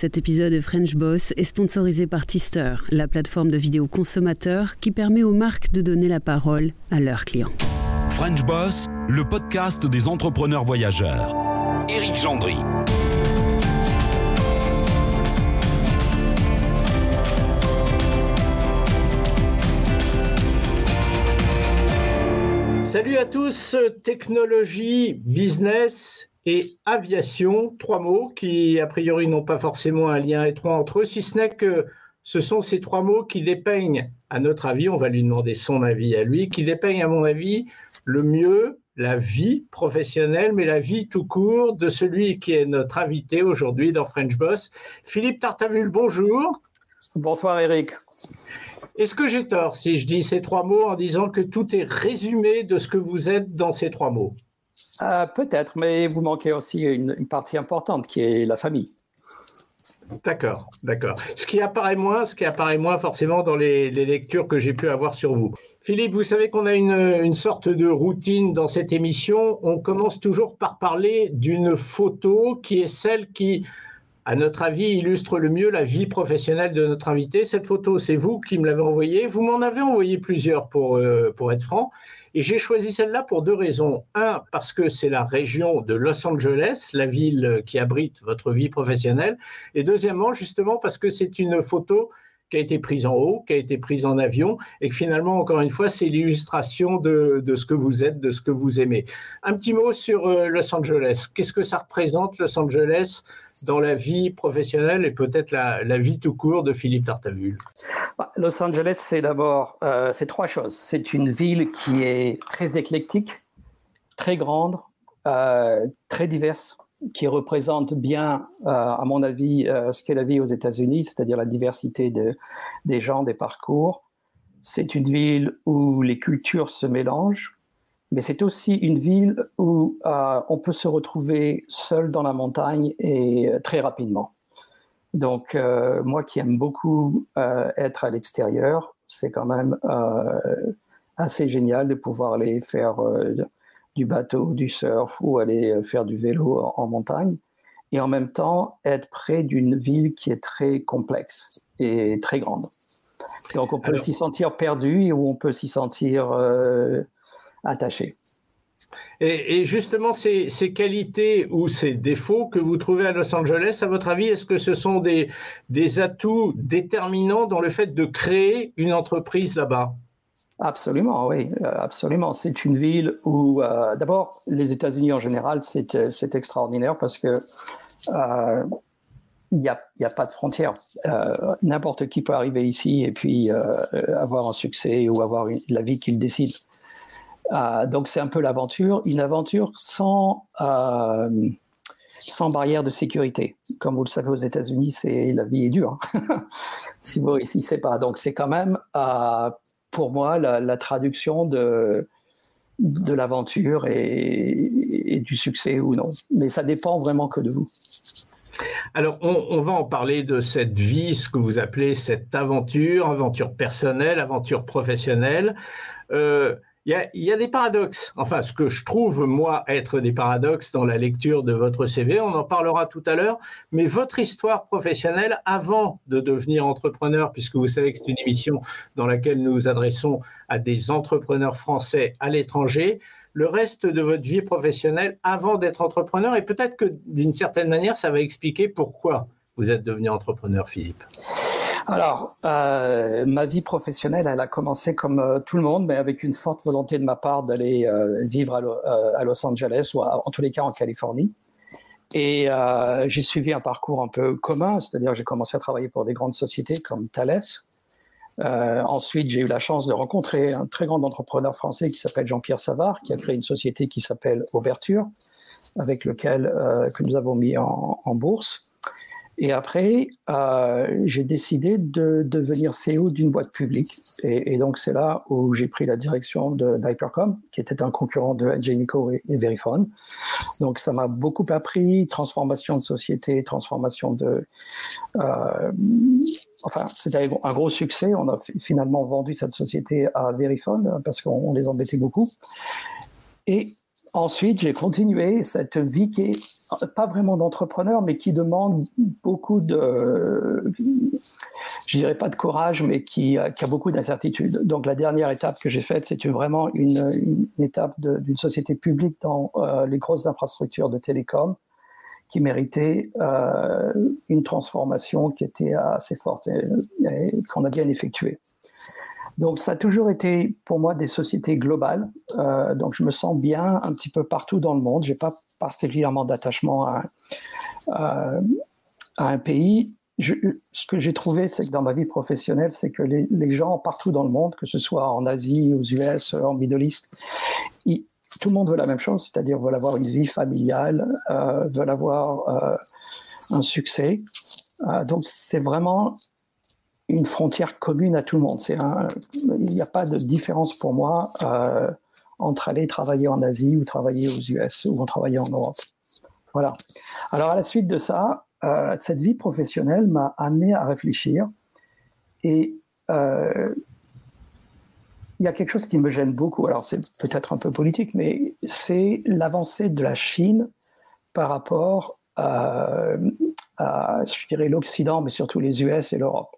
Cet épisode de French Boss est sponsorisé par Tister, la plateforme de vidéos consommateurs qui permet aux marques de donner la parole à leurs clients. French Boss, le podcast des entrepreneurs voyageurs. Éric Gendry. Salut à tous, technologie, business et aviation, trois mots qui a priori n'ont pas forcément un lien étroit entre eux, si ce n'est que ce sont ces trois mots qui dépeignent, à notre avis, on va lui demander son avis à lui, qui dépeignent à mon avis le mieux la vie professionnelle, mais la vie tout court de celui qui est notre invité aujourd'hui dans French Boss. Philippe Tartavul, bonjour. Bonsoir Éric. Est-ce que j'ai tort si je dis ces trois mots en disant que tout est résumé de ce que vous êtes dans ces trois mots? Peut-être, mais vous manquez aussi une partie importante qui est la famille. D'accord. Ce qui apparaît moins forcément dans les lectures que j'ai pu avoir sur vous. Philippe, vous savez qu'on a une sorte de routine dans cette émission. On commence toujours par parler d'une photo qui est celle qui, à notre avis, illustre le mieux la vie professionnelle de notre invité. Cette photo, c'est vous qui me l'avez envoyée. Vous m'en avez envoyé plusieurs pour être franc. Et j'ai choisi celle-là pour deux raisons. Un, parce que c'est la région de Los Angeles, la ville qui abrite votre vie professionnelle. Et deuxièmement, justement, parce que c'est une photo qui a été prise en haut, qui a été prise en avion, et que finalement, encore une fois, c'est l'illustration de ce que vous êtes, de ce que vous aimez. Un petit mot sur Los Angeles. Qu'est-ce que ça représente, Los Angeles, dans la vie professionnelle et peut-être la vie tout court de Philippe Tartavul? Los Angeles, c'est d'abord c'est trois choses. C'est une ville qui est très éclectique, très grande, très diverse, qui représente bien, à mon avis, ce qu'est la vie aux États-Unis, c'est-à-dire la diversité des gens, des parcours. C'est une ville où les cultures se mélangent, mais c'est aussi une ville où on peut se retrouver seul dans la montagne et très rapidement. Donc, moi qui aime beaucoup être à l'extérieur, c'est quand même assez génial de pouvoir aller faire du bateau, du surf ou aller faire du vélo en montagne et en même temps être près d'une ville qui est très complexe et très grande. Donc, on peut s'y sentir perdu ou on peut s'y sentir attaché. Et justement, ces qualités ou ces défauts que vous trouvez à Los Angeles, à votre avis, est-ce que ce sont des atouts déterminants dans le fait de créer une entreprise là-bas? Absolument, oui, absolument. C'est une ville où, d'abord, les États-Unis en général, c'est extraordinaire parce que il n'y a pas de frontières. N'importe qui peut arriver ici et puis avoir un succès ou avoir la vie qu'il décide. Donc c'est un peu l'aventure, une aventure sans barrière de sécurité. Comme vous le savez aux États-Unis, la vie est dure. Si vous réussissez pas, donc c'est quand même pour moi la traduction de l'aventure et du succès ou non. Mais ça dépend vraiment que de vous. Alors, on va en parler de cette vie, ce que vous appelez cette aventure personnelle, aventure professionnelle. Il y a des paradoxes, enfin ce que je trouve moi être des paradoxes dans la lecture de votre CV, on en parlera tout à l'heure, mais votre histoire professionnelle avant de devenir entrepreneur, puisque vous savez que c'est une émission dans laquelle nous nous adressons à des entrepreneurs français à l'étranger, le reste de votre vie professionnelle avant d'être entrepreneur, et peut-être que d'une certaine manière ça va expliquer pourquoi vous êtes devenu entrepreneur, Philippe. Alors, ma vie professionnelle, elle a commencé comme tout le monde, mais avec une forte volonté de ma part d'aller vivre à Los Angeles ou en tous les cas en Californie. Et j'ai suivi un parcours un peu commun, c'est-à-dire j'ai commencé à travailler pour des grandes sociétés comme Thales. Ensuite, j'ai eu la chance de rencontrer un très grand entrepreneur français qui s'appelle Jean-Pierre Savard, qui a créé une société qui s'appelle Ouverture, avec lequel que nous avons mis en bourse. Et après, j'ai décidé de devenir CEO d'une boîte publique. Et donc, c'est là où j'ai pris la direction d'Hypercom, qui était un concurrent de Ingenico et Verifone. Donc, ça m'a beaucoup appris, transformation de société, transformation de... enfin, c'était un gros succès. On a finalement vendu cette société à Verifone parce qu'on les embêtait beaucoup. Et Ensuite, j'ai continué cette vie qui est pas vraiment d'entrepreneur, mais qui demande beaucoup de, je dirais pas de courage, mais qui a beaucoup d'incertitudes. Donc, la dernière étape que j'ai faite, c'est vraiment une étape d'une société publique dans les grosses infrastructures de télécom qui méritait une transformation qui était assez forte et qu'on a bien effectuée. Donc, ça a toujours été pour moi des sociétés globales. Donc, je me sens bien un petit peu partout dans le monde. Je n'ai pas particulièrement d'attachement à un pays. Ce que j'ai trouvé, c'est que dans ma vie professionnelle, c'est que les gens partout dans le monde, que ce soit en Asie, aux US, en Middle East, tout le monde veut la même chose, c'est-à-dire veulent avoir une vie familiale, veulent avoir un succès. Donc, c'est vraiment une frontière commune à tout le monde. Il n'y a pas de différence pour moi entre aller travailler en Asie ou travailler aux US ou travailler en Europe. Voilà. Alors, à la suite de ça, cette vie professionnelle m'a amené à réfléchir et il y a quelque chose qui me gêne beaucoup. Alors, c'est peut-être un peu politique, mais c'est l'avancée de la Chine par rapport à je dirais, l'Occident, mais surtout les US et l'Europe.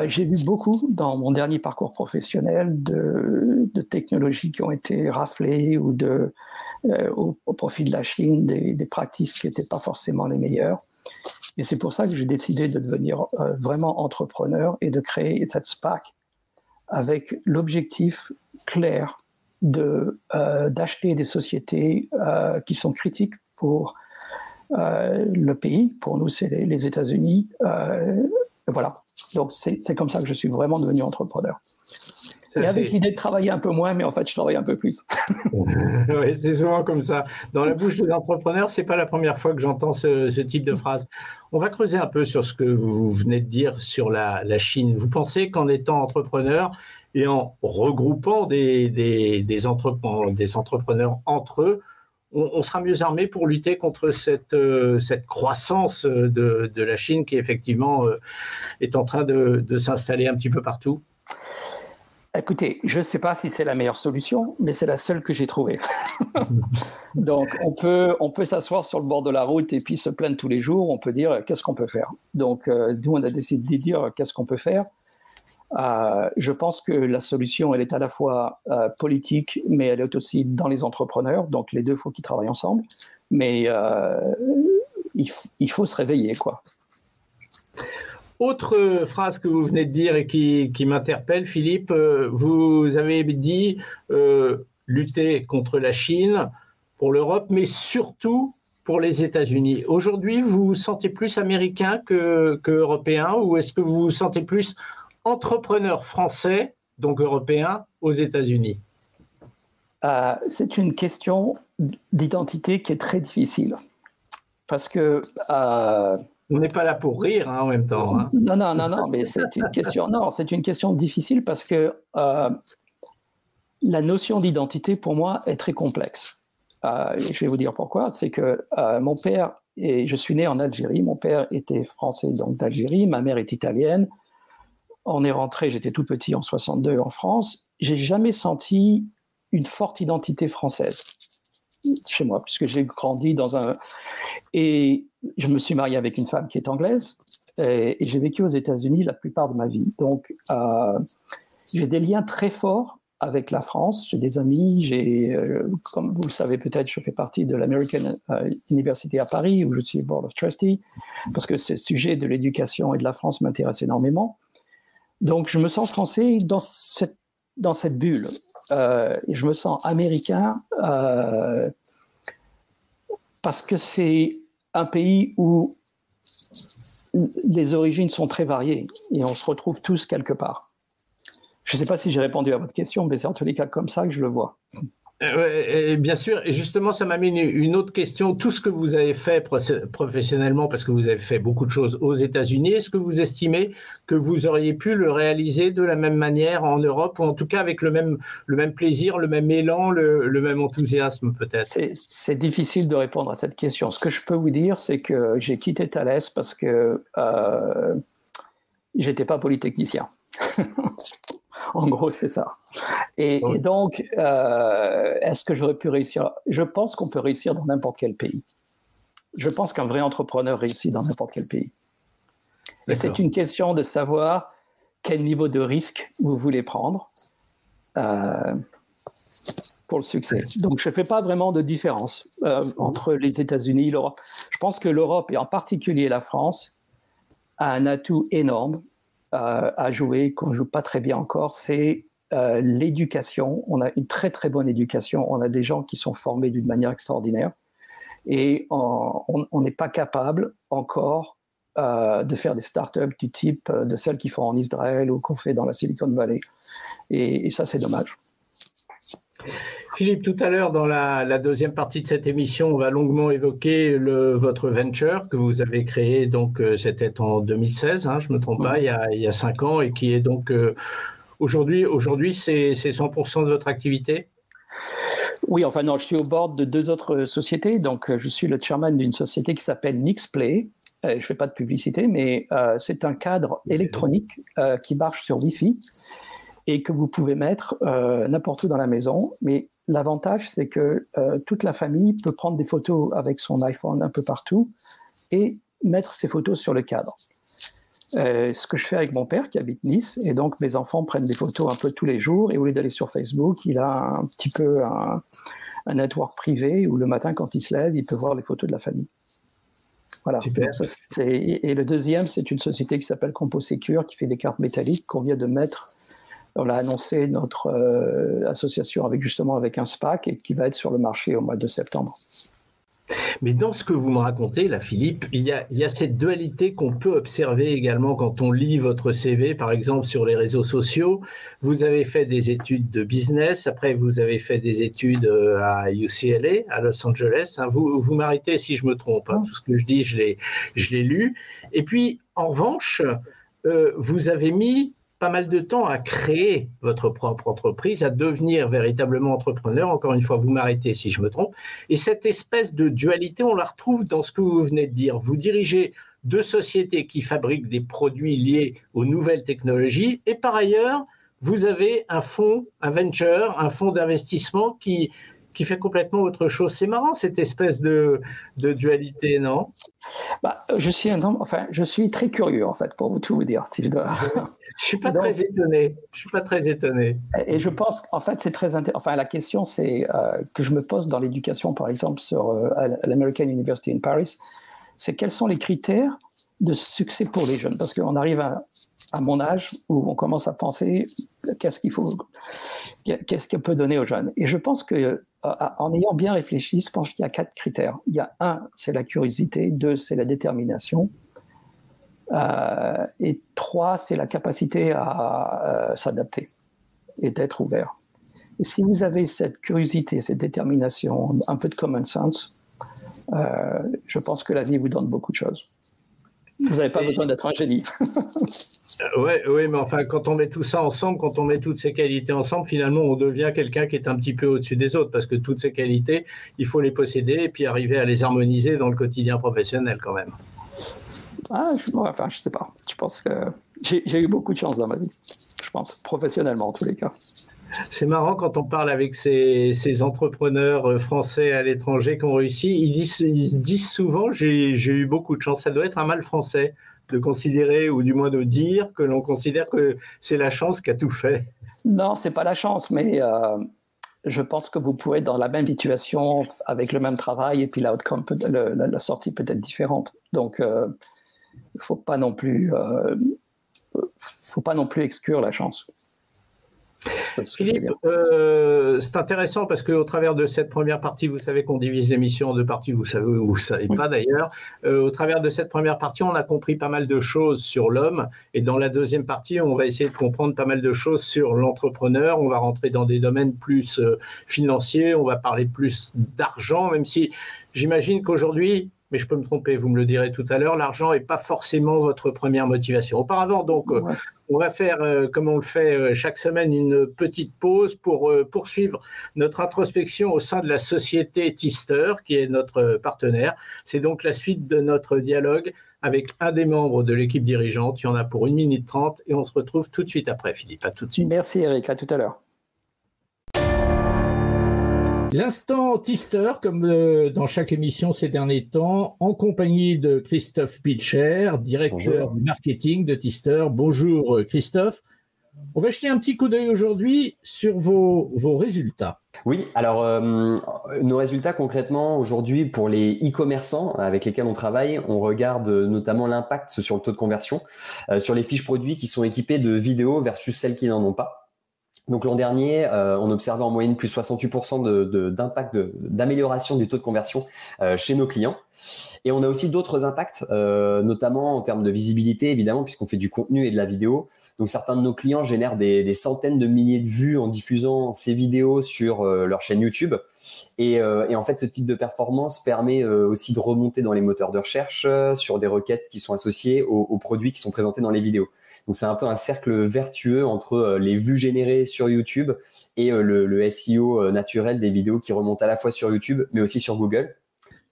J'ai vu beaucoup dans mon dernier parcours professionnel de technologies qui ont été raflées ou au profit de la Chine, des pratiques qui n'étaient pas forcément les meilleures. Et c'est pour ça que j'ai décidé de devenir vraiment entrepreneur et de créer cette SPAC avec l'objectif clair d'acheter des sociétés qui sont critiques pour le pays. Pour nous, c'est les États-Unis. Voilà. Donc, c'est comme ça que je suis vraiment devenu entrepreneur. Et avec l'idée de travailler un peu moins, mais en fait, je travaille un peu plus. Oui, c'est souvent comme ça. Dans la bouche des entrepreneurs, ce n'est pas la première fois que j'entends ce type de phrase. On va creuser un peu sur ce que vous venez de dire sur la Chine. Vous pensez qu'en étant entrepreneur et en regroupant des entrepreneurs entre eux, on sera mieux armé pour lutter contre cette croissance de la Chine qui, effectivement, est en train de s'installer un petit peu partout? Écoutez, je ne sais pas si c'est la meilleure solution, mais c'est la seule que j'ai trouvée. Donc, on peut s'asseoir sur le bord de la route et puis se plaindre tous les jours. On peut dire qu'est-ce qu'on peut faire. Donc, nous, on a décidé de dire qu'est-ce qu'on peut faire. Je pense que la solution, elle est à la fois politique, mais elle est aussi dans les entrepreneurs. Donc, les deux, il faut qu'ils travaillent ensemble. Mais il faut se réveiller, quoi. Autre phrase que vous venez de dire et qui m'interpelle, Philippe, vous avez dit lutter contre la Chine pour l'Europe, mais surtout pour les États-Unis. Aujourd'hui, vous vous sentez plus américain que européen, ou est-ce que vous vous sentez plus entrepreneur français, donc européen, aux États-Unis? C'est une question d'identité qui est très difficile. Parce que... on n'est pas là pour rire, hein, en même temps. Hein. Non, mais c'est une question difficile parce que la notion d'identité, pour moi, est très complexe. Je vais vous dire pourquoi. C'est que mon père, et je suis né en Algérie, mon père était français, donc d'Algérie, ma mère est italienne. On est rentré, j'étais tout petit en 62 en France. J'ai jamais senti une forte identité française chez moi, puisque j'ai grandi et je me suis marié avec une femme qui est anglaise et j'ai vécu aux États-Unis la plupart de ma vie. Donc, j'ai des liens très forts avec la France. J'ai des amis, comme vous le savez peut-être, je fais partie de l'American University à Paris, où je suis Board of Trustees, parce que ce sujet de l'éducation et de la France m'intéresse énormément. Donc, je me sens français dans cette bulle. Je me sens américain parce que c'est un pays où les origines sont très variées et on se retrouve tous quelque part. Je ne sais pas si j'ai répondu à votre question, mais c'est en tous les cas comme ça que je le vois. Bien sûr, et justement, ça m'amène une autre question. Tout ce que vous avez fait professionnellement, parce que vous avez fait beaucoup de choses aux États-Unis, est-ce que vous estimez que vous auriez pu le réaliser de la même manière en Europe, ou en tout cas avec le même plaisir, le même élan, le même enthousiasme peut-être? C'est difficile de répondre à cette question. Ce que je peux vous dire, c'est que j'ai quitté Thales parce que j'étais pas polytechnicien. En gros, c'est ça. Et donc, est-ce que j'aurais pu réussir? Je pense qu'on peut réussir dans n'importe quel pays. Je pense qu'un vrai entrepreneur réussit dans n'importe quel pays. Et c'est une question de savoir quel niveau de risque vous voulez prendre pour le succès. Donc, je ne fais pas vraiment de différence entre les États-Unis et l'Europe. Je pense que l'Europe, et en particulier la France, a un atout énorme à jouer, qu'on ne joue pas très bien encore, c'est l'éducation. On a une très, très bonne éducation. On a des gens qui sont formés d'une manière extraordinaire. Et on n'est pas capable encore de faire des startups du type de celles qu'ils font en Israël ou qu'on fait dans la Silicon Valley. Et ça, c'est dommage. Philippe, tout à l'heure, dans la deuxième partie de cette émission, on va longuement évoquer votre venture que vous avez créé, donc c'était en 2016, je ne me trompe pas, il y a 5 ans, et qui est donc aujourd'hui c'est 100% de votre activité? Oui, enfin non, je suis au board de 2 autres sociétés. Donc, je suis le chairman d'une société qui s'appelle Nixplay. Je ne fais pas de publicité, mais c'est un cadre électronique qui marche sur Wi-Fi et que vous pouvez mettre n'importe où dans la maison. Mais l'avantage, c'est que toute la famille peut prendre des photos avec son iPhone un peu partout et mettre ses photos sur le cadre. Ce que je fais avec mon père qui habite Nice, et donc mes enfants prennent des photos un peu tous les jours, et au lieu d'aller sur Facebook, il a un petit peu un network privé où le matin quand il se lève, il peut voir les photos de la famille. Voilà. Super. Donc et le deuxième, c'est une société qui s'appelle CompoSecure qui fait des cartes métalliques qu'on vient de mettre. On a annoncé notre association avec un SPAC et qui va être sur le marché au mois de septembre. Mais dans ce que vous me racontez, là, Philippe, il y a cette dualité qu'on peut observer également quand on lit votre CV, par exemple, sur les réseaux sociaux. Vous avez fait des études de business, après vous avez fait des études à UCLA, à Los Angeles. Vous m'arrêtez si je me trompe, tout ce que je dis, je l'ai lu. Et puis, en revanche, vous avez mis pas mal de temps à créer votre propre entreprise, à devenir véritablement entrepreneur. Encore une fois, vous m'arrêtez si je me trompe. Et cette espèce de dualité, on la retrouve dans ce que vous venez de dire. Vous dirigez 2 sociétés qui fabriquent des produits liés aux nouvelles technologies et par ailleurs, vous avez un fonds, un venture, un fonds d'investissement qui fait complètement autre chose. C'est marrant cette espèce de dualité, non? Je suis très curieux en fait, pour tout vous dire. Si je dois. Je suis pas très étonné. Je suis pas très étonné. Et je pense qu'en fait c'est très intéressant. Enfin, la question c'est que je me pose dans l'éducation, par exemple, à l'American University in Paris, c'est quels sont les critères de succès pour les jeunes, parce qu'on arrive à mon âge où on commence à penser qu'est-ce qu'on peut donner aux jeunes. Et je pense que en ayant bien réfléchi, je pense qu'il y a 4 critères. Il y a 1, c'est la curiosité, 2, c'est la détermination, et 3, c'est la capacité à s'adapter et d'être ouvert. Et si vous avez cette curiosité, cette détermination, un peu de common sense, je pense que la vie vous donne beaucoup de choses. Vous n'avez pas besoin d'être un génie. Oui, mais enfin, quand on met tout ça ensemble, quand on met toutes ces qualités ensemble, finalement, on devient quelqu'un qui est un petit peu au-dessus des autres, parce que toutes ces qualités, il faut les posséder et puis arriver à les harmoniser dans le quotidien professionnel quand même. Je sais pas. Je pense que j'ai eu beaucoup de chance dans ma vie, je pense, professionnellement en tous les cas. C'est marrant quand on parle avec ces entrepreneurs français à l'étranger qui ont réussi, ils se disent souvent j'ai eu beaucoup de chance. Ça doit être un mal français de considérer, ou du moins de dire que l'on considère que c'est la chance qui a tout fait. Non, c'est pas la chance, mais je pense que vous pouvez être dans la même situation avec le même travail et puis l'outcome, la sortie peut être différente. Donc, il faut pas non plus exclure la chance. Philippe, c'est intéressant parce qu'au travers de cette première partie, vous savez qu'on divise l'émission en 2 parties, vous savez ou vous ne savez pas d'ailleurs. Au travers de cette première partie, on a compris pas mal de choses sur l'homme, et dans la deuxième partie, on va essayer de comprendre pas mal de choses sur l'entrepreneur. On va rentrer dans des domaines plus financiers, on va parler plus d'argent, même si j'imagine qu'aujourd'hui, mais je peux me tromper, vous me le direz tout à l'heure, l'argent n'est pas forcément votre première motivation. Auparavant, donc, on va faire, comme on le fait chaque semaine, une petite pause pour poursuivre notre introspection au sein de la société Tister, qui est notre partenaire. C'est donc la suite de notre dialogue avec un des membres de l'équipe dirigeante. Il y en a pour 1 minute 30 et on se retrouve tout de suite après, Philippe. À tout de suite. Merci Eric, à tout à l'heure. L'instant Tister, comme dans chaque émission ces derniers temps, en compagnie de Christophe Pitcher, directeur du marketing de Tister. Bonjour Christophe. On va jeter un petit coup d'œil aujourd'hui sur vos résultats. Oui, alors nos résultats concrètement aujourd'hui pour les e-commerçants avec lesquels on travaille, on regarde notamment l'impact sur le taux de conversion, sur les fiches produits qui sont équipées de vidéos versus celles qui n'en ont pas. Donc l'an dernier, on observait en moyenne plus 68% d'impact d'amélioration du taux de conversion chez nos clients. Et on a aussi d'autres impacts, notamment en termes de visibilité, évidemment, puisqu'on fait du contenu et de la vidéo. Donc certains de nos clients génèrent des centaines de milliers de vues en diffusant ces vidéos sur leur chaîne YouTube. Et en fait, ce type de performance permet aussi de remonter dans les moteurs de recherche sur des requêtes qui sont associées aux produits qui sont présentés dans les vidéos. Donc c'est un peu un cercle vertueux entre les vues générées sur YouTube et le SEO naturel des vidéos qui remontent à la fois sur YouTube mais aussi sur Google.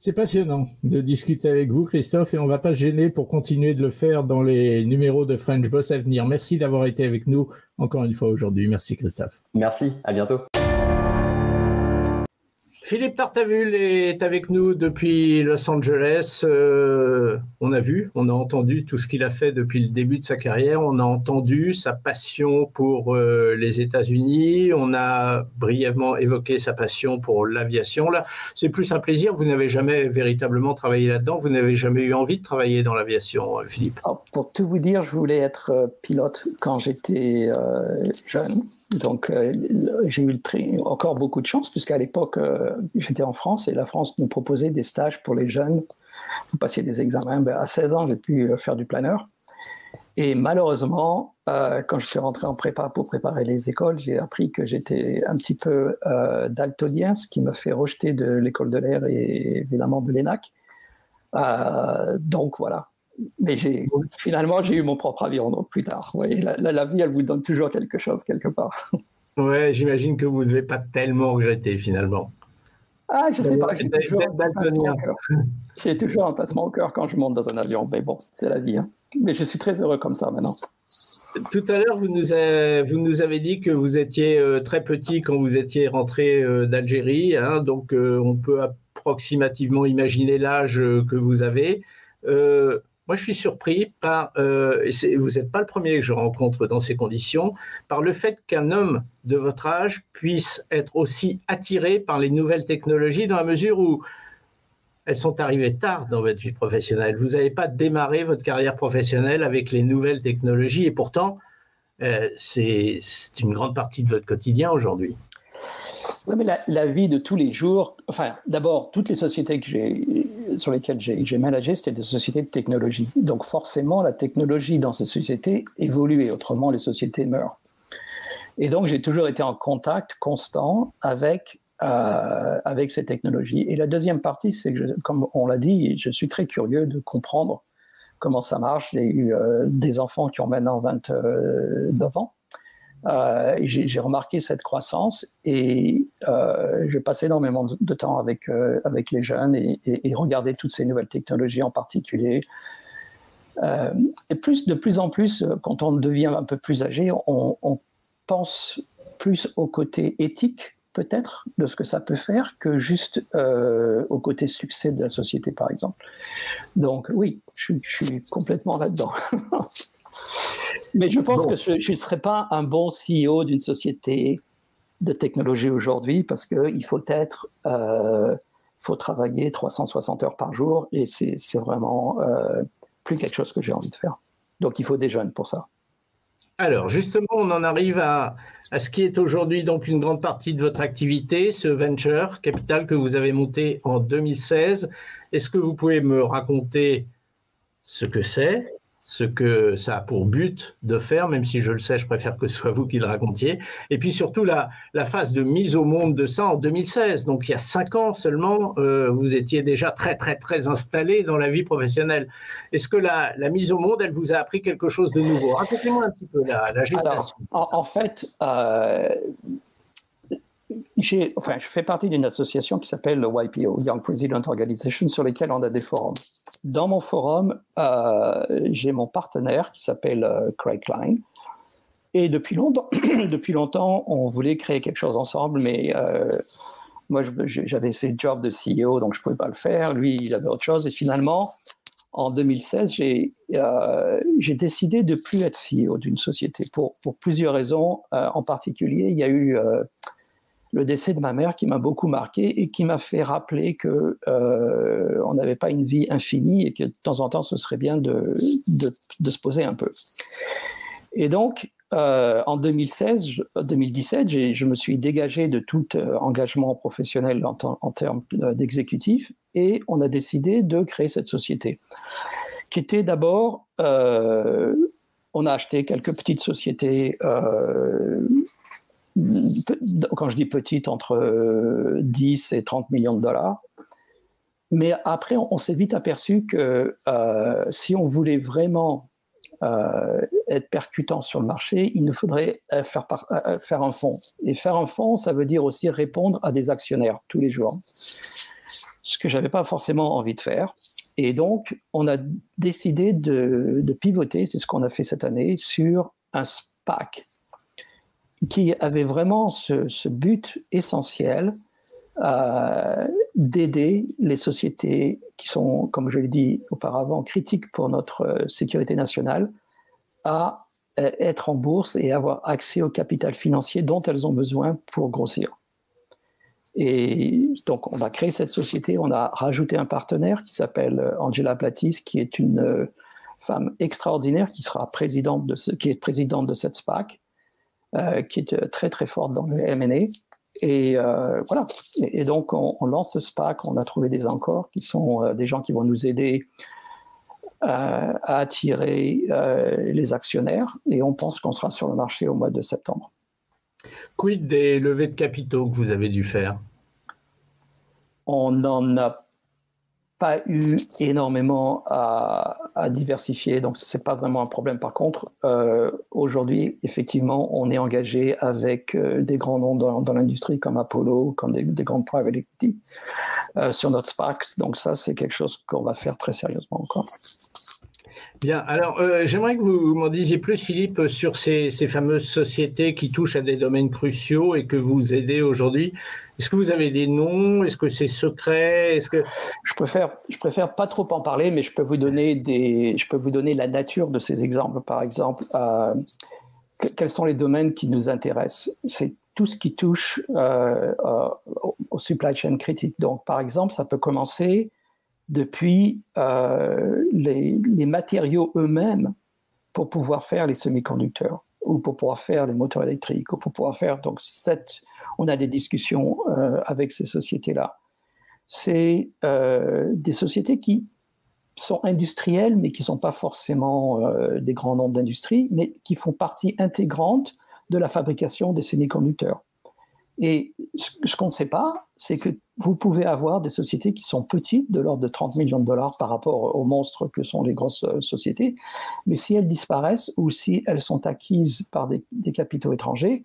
C'est passionnant de discuter avec vous, Christophe, et on ne va pas se gêner pour continuer de le faire dans les numéros de French Boss à venir. Merci d'avoir été avec nous encore une fois aujourd'hui. Merci, Christophe. Merci, à bientôt. Philippe Tartavul est avec nous depuis Los Angeles. On a vu, on a entendu tout ce qu'il a fait depuis le début de sa carrière. On a entendu sa passion pour les États-Unis. On a brièvement évoqué sa passion pour l'aviation. Là, c'est plus un plaisir. Vous n'avez jamais véritablement travaillé là-dedans. Vous n'avez jamais eu envie de travailler dans l'aviation, Philippe. Alors, pour tout vous dire, je voulais être pilote quand j'étais jeune. Donc, j'ai eu encore beaucoup de chance puisqu'à l'époque, j'étais en France et la France nous proposait des stages pour les jeunes. Vous passiez des examens. À 16 ans, j'ai pu faire du planeur. Et malheureusement, quand je suis rentré en prépa pour préparer les écoles, j'ai appris que j'étais un petit peu daltonien, ce qui me fait rejeter de l'école de l'air et évidemment de l'ENAC. Donc voilà. Mais finalement, j'ai eu mon propre avion donc plus tard. Oui, la vie, elle vous donne toujours quelque chose quelque part. Ouais, j'imagine que vous ne devez pas tellement regretter finalement. Ah, je ne sais pas, j'ai toujours un passement au cœur quand je monte dans un avion, mais bon, c'est la vie. Hein. Mais je suis très heureux comme ça maintenant. Tout à l'heure, vous nous avez dit que vous étiez très petit quand vous étiez rentré d'Algérie, hein, donc on peut approximativement imaginer l'âge que vous avez. Moi, je suis surpris par, vous n'êtes pas le premier que je rencontre dans ces conditions, par le fait qu'un homme de votre âge puisse être aussi attiré par les nouvelles technologies dans la mesure où elles sont arrivées tard dans votre vie professionnelle. Vous n'avez pas démarré votre carrière professionnelle avec les nouvelles technologies et pourtant, c'est une grande partie de votre quotidien aujourd'hui. Oui, mais la vie de tous les jours, enfin, d'abord, toutes les sociétés sur lesquelles j'ai managé, c'était des sociétés de technologie. Donc, forcément, la technologie dans ces sociétés évolue, autrement, les sociétés meurent. Et donc, j'ai toujours été en contact constant avec ces technologies. Et la deuxième partie, c'est que, comme on l'a dit, je suis très curieux de comprendre comment ça marche. J'ai eu des enfants qui ont maintenant 29 ans. J'ai remarqué cette croissance et je passe énormément de temps avec les jeunes et regarder toutes ces nouvelles technologies en particulier. Et de plus en plus, quand on devient un peu plus âgé, on pense plus au côté éthique peut-être de ce que ça peut faire que juste au côté succès de la société, par exemple. Donc oui, je suis complètement là-dedans. Mais je pense que je ne serais pas un bon CEO d'une société de technologie aujourd'hui parce qu'il faut travailler 360 heures par jour et c'est vraiment plus quelque chose que j'ai envie de faire. Donc il faut des jeunes pour ça. Alors justement, on en arrive à ce qui est aujourd'hui donc une grande partie de votre activité, ce venture capital que vous avez monté en 2016. Est-ce que vous pouvez me raconter ce que c'est ? Ce que ça a pour but de faire, même si je le sais, je préfère que ce soit vous qui le racontiez. Et puis surtout, la phase de mise au monde de ça en 2016. Donc, il y a 5 ans seulement, vous étiez déjà très, très, très installé dans la vie professionnelle. Est-ce que la mise au monde, elle vous a appris quelque chose de nouveau? Racontez-moi un petit peu la gestation. Alors, en fait, je fais partie d'une association qui s'appelle le YPO, Young President Organization, sur lesquels on a des forums. Dans mon forum, j'ai mon partenaire qui s'appelle Craig Klein. Et depuis longtemps, on voulait créer quelque chose ensemble, mais moi, j'avais ces jobs de CEO, donc je ne pouvais pas le faire. Lui, il avait autre chose. Et finalement, en 2016, j'ai décidé de ne plus être CEO d'une société pour plusieurs raisons. En particulier, il y a eu le décès de ma mère qui m'a beaucoup marqué et qui m'a fait rappeler qu'on n'avait pas une vie infinie et que de temps en temps, ce serait bien de se poser un peu. Et donc, en 2017, je me suis dégagé de tout engagement professionnel en termes d'exécutif et on a décidé de créer cette société qui était d'abord, on a acheté quelques petites sociétés, quand je dis petites, entre 10 et 30 millions de dollars. Mais après, on s'est vite aperçu que si on voulait vraiment être percutant sur le marché, il nous faudrait faire un fonds. Et faire un fonds, ça veut dire aussi répondre à des actionnaires tous les jours. Ce que je n'avais pas forcément envie de faire. Et donc, on a décidé de pivoter, c'est ce qu'on a fait cette année, sur un SPAC qui avait vraiment ce but essentiel d'aider les sociétés qui sont, comme je l'ai dit auparavant, critiques pour notre sécurité nationale à être en bourse et avoir accès au capital financier dont elles ont besoin pour grossir. Et donc, on a créé cette société, on a rajouté un partenaire qui s'appelle Angela Plattis, qui est une femme extraordinaire qui sera présidente de cette SPAC, qui est très très forte dans le M&A. Et voilà. Et donc, on lance ce SPAC. On a trouvé des anchors qui sont des gens qui vont nous aider à attirer les actionnaires. Et on pense qu'on sera sur le marché au mois de septembre. Quid des levées de capitaux que vous avez dû faire? On n'en a pas eu énormément à diversifier, donc ce n'est pas vraiment un problème. Par contre, aujourd'hui, effectivement, on est engagé avec des grands noms dans l'industrie comme Apollo, comme des grandes private equity sur notre SPAC. Donc ça, c'est quelque chose qu'on va faire très sérieusement encore. Bien, alors j'aimerais que vous m'en disiez plus, Philippe, sur ces fameuses sociétés qui touchent à des domaines cruciaux et que vous aidez aujourd'hui. Est-ce que vous avez des noms? Est-ce que c'est secret? Je préfère pas trop en parler, mais je peux vous donner la nature de ces exemples. Par exemple, quels sont les domaines qui nous intéressent? C'est tout ce qui touche au supply chain critique. Donc, par exemple, ça peut commencer depuis les matériaux eux-mêmes pour pouvoir faire les semi-conducteurs ou pour pouvoir faire les moteurs électriques ou pour pouvoir faire... Donc, on a des discussions avec ces sociétés-là. C'est des sociétés qui sont industrielles, mais qui ne sont pas forcément des grands noms d'industrie, mais qui font partie intégrante de la fabrication des semi-conducteurs. Et ce qu'on ne sait pas, c'est que vous pouvez avoir des sociétés qui sont petites, de l'ordre de 30 millions de dollars par rapport aux monstres que sont les grosses sociétés, mais si elles disparaissent ou si elles sont acquises par des capitaux étrangers,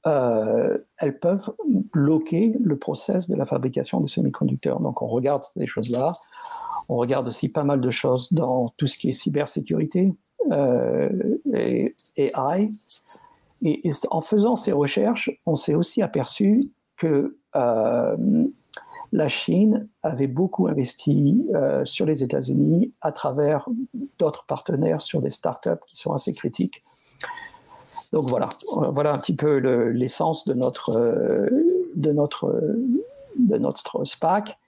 elles peuvent bloquer le process de la fabrication des semi-conducteurs. Donc on regarde ces choses-là. On regarde aussi pas mal de choses dans tout ce qui est cybersécurité et AI. Et en faisant ces recherches, on s'est aussi aperçu que la Chine avait beaucoup investi sur les États-Unis à travers d'autres partenaires sur des startups qui sont assez critiques. Donc voilà un petit peu l'essence de notre SPAC.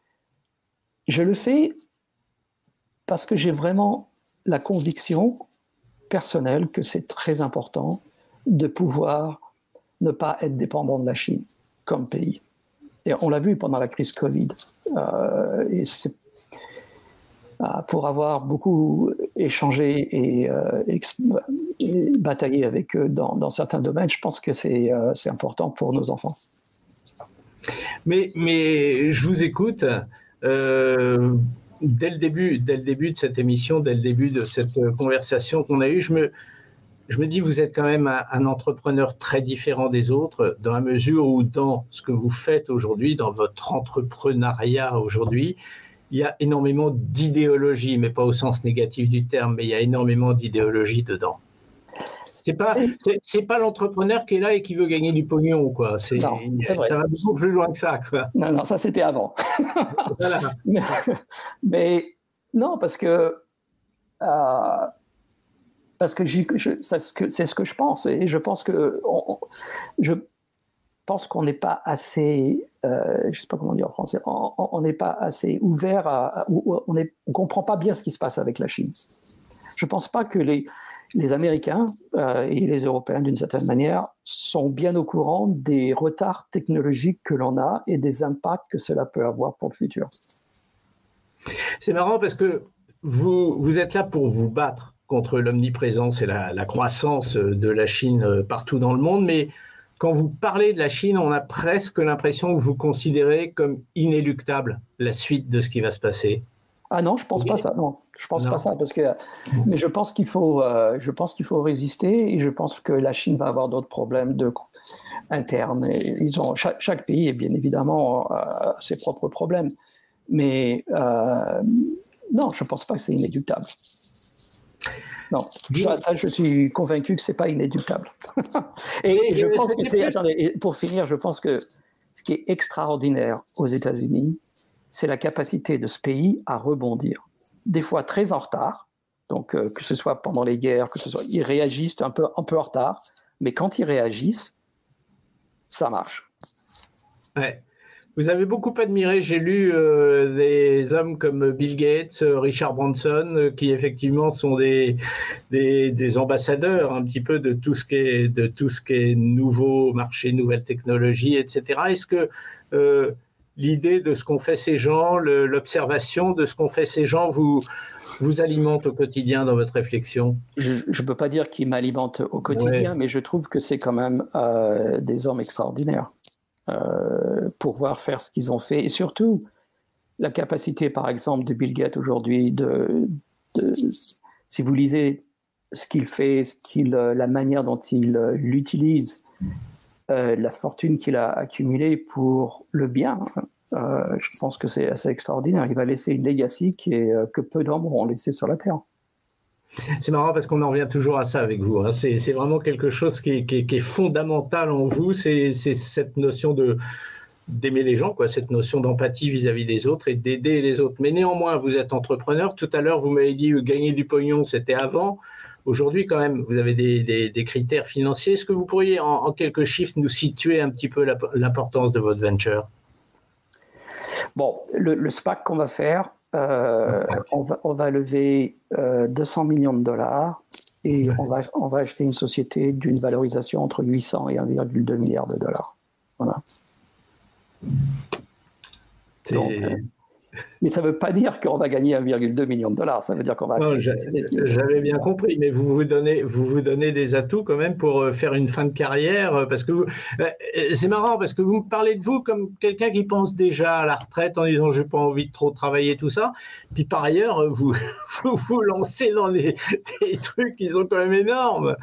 Je le fais parce que j'ai vraiment la conviction personnelle que c'est très important de pouvoir ne pas être dépendant de la Chine comme pays. Et on l'a vu pendant la crise Covid. Pour avoir beaucoup échangé et bataillé avec eux dans certains domaines, je pense que c'est important pour nos enfants. Mais je vous écoute. Dès le début de cette émission, dès le début de cette conversation qu'on a eue, je me dis, vous êtes quand même un entrepreneur très différent des autres, dans la mesure où dans ce que vous faites aujourd'hui, dans votre entrepreneuriat aujourd'hui, il y a énormément d'idéologie, mais pas au sens négatif du terme, mais il y a énormément d'idéologie dedans. C'est pas l'entrepreneur qui est là et qui veut gagner du pognon, quoi. Non, c'est vrai. Ça va beaucoup plus loin que ça, quoi. Non, ça c'était avant. Voilà. mais non, parce que c'est ce que je pense, et je pense qu'on n'est pas assez, je sais pas comment dire en français, on n'est pas assez ouvert on comprend pas bien ce qui se passe avec la Chine. Je pense pas que les Américains et les Européens, d'une certaine manière, sont bien au courant des retards technologiques que l'on a et des impacts que cela peut avoir pour le futur. C'est marrant parce que vous êtes là pour vous battre contre l'omniprésence et la croissance de la Chine partout dans le monde, mais quand vous parlez de la Chine, on a presque l'impression que vous considérez comme inéluctable la suite de ce qui va se passer. Ah non, je pense pas ça. Non, je pense pas ça mais je pense qu'il faut résister, et je pense que la Chine va avoir d'autres problèmes internes. Et chaque pays, bien évidemment, a ses propres problèmes, mais non, je pense pas que c'est inéluctable. Non, je suis convaincu que c'est pas inéluctable. et je pense que attendez, pour finir, je pense que ce qui est extraordinaire aux États-Unis, c'est la capacité de ce pays à rebondir. Des fois très en retard, donc que ce soit pendant les guerres, ils réagissent un peu en retard, mais quand ils réagissent, ça marche. Ouais. Vous avez beaucoup admiré, j'ai lu des hommes comme Bill Gates, Richard Branson, qui effectivement sont des ambassadeurs un petit peu de tout ce qui est nouveau marché, nouvelles technologies, etc. Est-ce que l'idée de ce qu'ont fait ces gens, l'observation de ce qu'ont fait ces gens vous alimente au quotidien dans votre réflexion? Je ne peux pas dire qu'ils m'alimentent au quotidien, mais je trouve que c'est quand même des hommes extraordinaires. Pouvoir faire ce qu'ils ont fait, et surtout la capacité, par exemple, de Bill Gates aujourd'hui si vous lisez ce qu'il fait, la manière dont il l'utilise, la fortune qu'il a accumulée pour le bien, je pense que c'est assez extraordinaire. Il va laisser une legacy que peu d'hommes auront laissé sur la Terre. C'est marrant parce qu'on en revient toujours à ça avec vous. Hein. C'est vraiment quelque chose qui est fondamental en vous. C'est cette notion d'aimer les gens, quoi, cette notion d'empathie vis-à-vis des autres et d'aider les autres. Mais néanmoins, vous êtes entrepreneur. Tout à l'heure, vous m'avez dit gagner du pognon, c'était avant. Aujourd'hui, quand même, vous avez des critères financiers. Est-ce que vous pourriez, en quelques chiffres, nous situer un petit peu l'importance de votre venture? Bon, le SPAC qu'on va faire, on va lever 200 millions de dollars et on va acheter une société d'une valorisation entre 800 et 1,2 milliard de dollars. Voilà. Donc, mais ça ne veut pas dire qu'on va gagner 1,2 million de dollars. Ça veut dire qu'on va acheter. J'avais bien compris, mais vous vous donnez des atouts quand même pour faire une fin de carrière, parce que c'est marrant parce que vous me parlez de vous comme quelqu'un qui pense déjà à la retraite en disant j'ai pas envie de trop travailler, tout ça. Puis par ailleurs, vous vous lancez dans des trucs qui sont quand même énormes.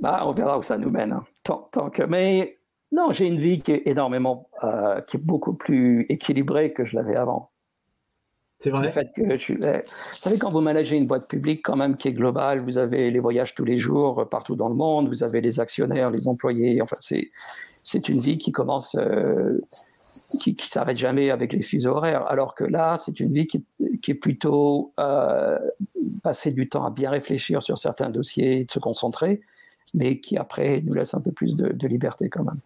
On verra où ça nous mène. Mais non, j'ai une vie qui est qui est beaucoup plus équilibrée que je l'avais avant. C'est vrai. Le fait que vous savez, quand vous managez une boîte publique quand même qui est globale, vous avez les voyages tous les jours partout dans le monde, vous avez les actionnaires, les employés. Enfin, c'est une vie qui commence, qui s'arrête jamais avec les fuseaux horaires. Alors que là, c'est une vie qui est plutôt passer du temps à bien réfléchir sur certains dossiers, de se concentrer, mais qui après nous laisse un peu plus de liberté quand même.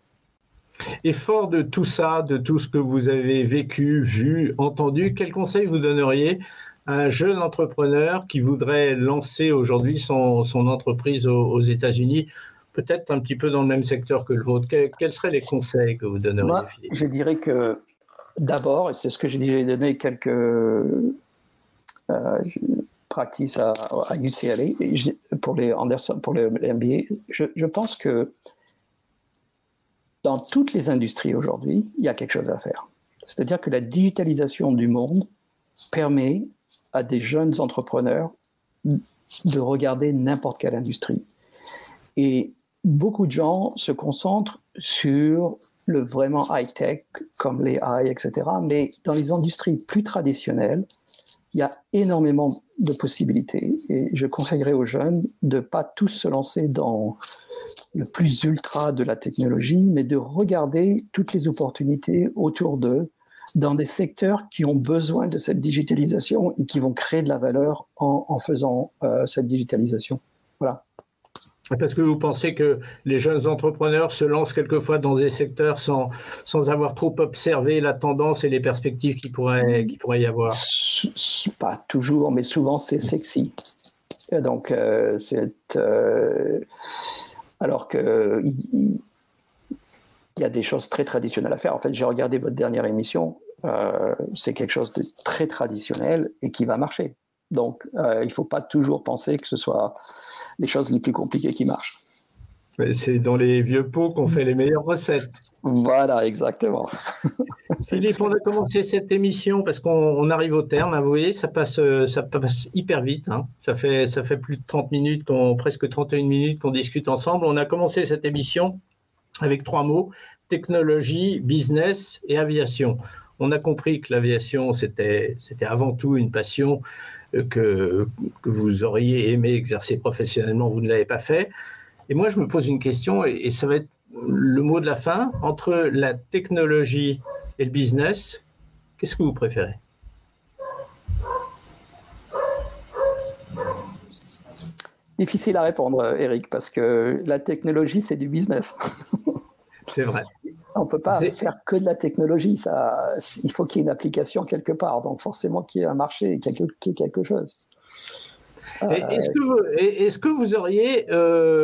Et fort de tout ça, de tout ce que vous avez vécu, vu, entendu, quel conseil vous donneriez à un jeune entrepreneur qui voudrait lancer aujourd'hui son entreprise aux États-Unis, peut-être un petit peu dans le même secteur que le vôtre? Quels seraient les conseils que vous donneriez? Moi, je dirais que d'abord, et c'est ce que j'ai déjà donné quelques practices à UCLA pour les Anderson, pour le MBA, je pense que dans toutes les industries aujourd'hui, il y a quelque chose à faire. C'est-à-dire que la digitalisation du monde permet à des jeunes entrepreneurs de regarder n'importe quelle industrie. Et beaucoup de gens se concentrent sur le vraiment high-tech, comme les AI, etc. Mais dans les industries plus traditionnelles, il y a énormément de possibilités. Et je conseillerais aux jeunes de ne pas tous se lancer dans le plus ultra de la technologie, mais de regarder toutes les opportunités autour d'eux dans des secteurs qui ont besoin de cette digitalisation et qui vont créer de la valeur en faisant cette digitalisation. Voilà. Parce que vous pensez que les jeunes entrepreneurs se lancent quelquefois dans des secteurs sans avoir trop observé la tendance et les perspectives qu'il pourrait y avoir? Pas toujours, mais souvent c'est sexy. Donc, alors qu'il y a des choses très traditionnelles à faire. En fait, j'ai regardé votre dernière émission. C'est quelque chose de très traditionnel et qui va marcher. Donc, il ne faut pas toujours penser que ce soit les choses les plus compliquées qui marchent. C'est dans les vieux pots qu'on fait les meilleures recettes. Voilà, exactement. Philippe, on a commencé cette émission parce qu'on arrive au terme. Hein, vous voyez, ça passe hyper vite. Hein. Ça fait plus de 30 minutes, presque 31 minutes qu'on discute ensemble. On a commencé cette émission avec 3 mots: technologie, business et aviation. On a compris que l'aviation, c'était avant tout une passion que vous auriez aimé exercer professionnellement, vous ne l'avez pas fait. Et moi, je me pose une question, et ça va être le mot de la fin. Entre la technologie et le business, qu'est-ce que vous préférez? Difficile à répondre, Eric, parce que la technologie, c'est du business. C'est vrai. On ne peut pas faire que de la technologie. Il faut qu'il y ait une application quelque part. Donc, forcément, qu'il y ait un marché, qu'il y ait quelque chose. Est-ce que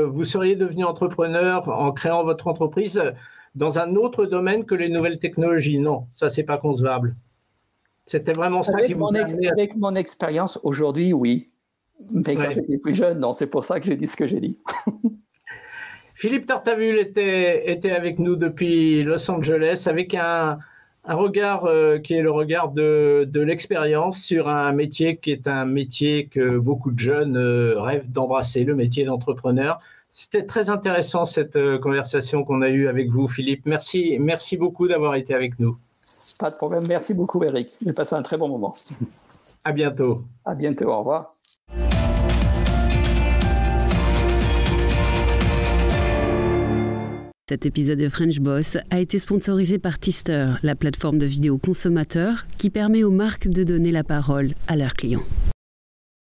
vous seriez devenu entrepreneur en créant votre entreprise dans un autre domaine que les nouvelles technologies? Non, ça, c'est pas concevable. C'était vraiment ça qui vous a amené Avec mon expérience aujourd'hui, oui. Mais quand j'étais plus jeune, non, c'est pour ça que j'ai dit ce que j'ai dit. Philippe Tartavul était avec nous depuis Los Angeles avec un regard qui est le regard de l'expérience sur un métier qui est un métier que beaucoup de jeunes rêvent d'embrasser, le métier d'entrepreneur. C'était très intéressant cette conversation qu'on a eue avec vous, Philippe. Merci beaucoup d'avoir été avec nous. Pas de problème. Merci beaucoup, Eric. J'ai passé un très bon moment. À bientôt. À bientôt. Au revoir. Cet épisode de French Boss a été sponsorisé par Tister, la plateforme de vidéo consommateur qui permet aux marques de donner la parole à leurs clients.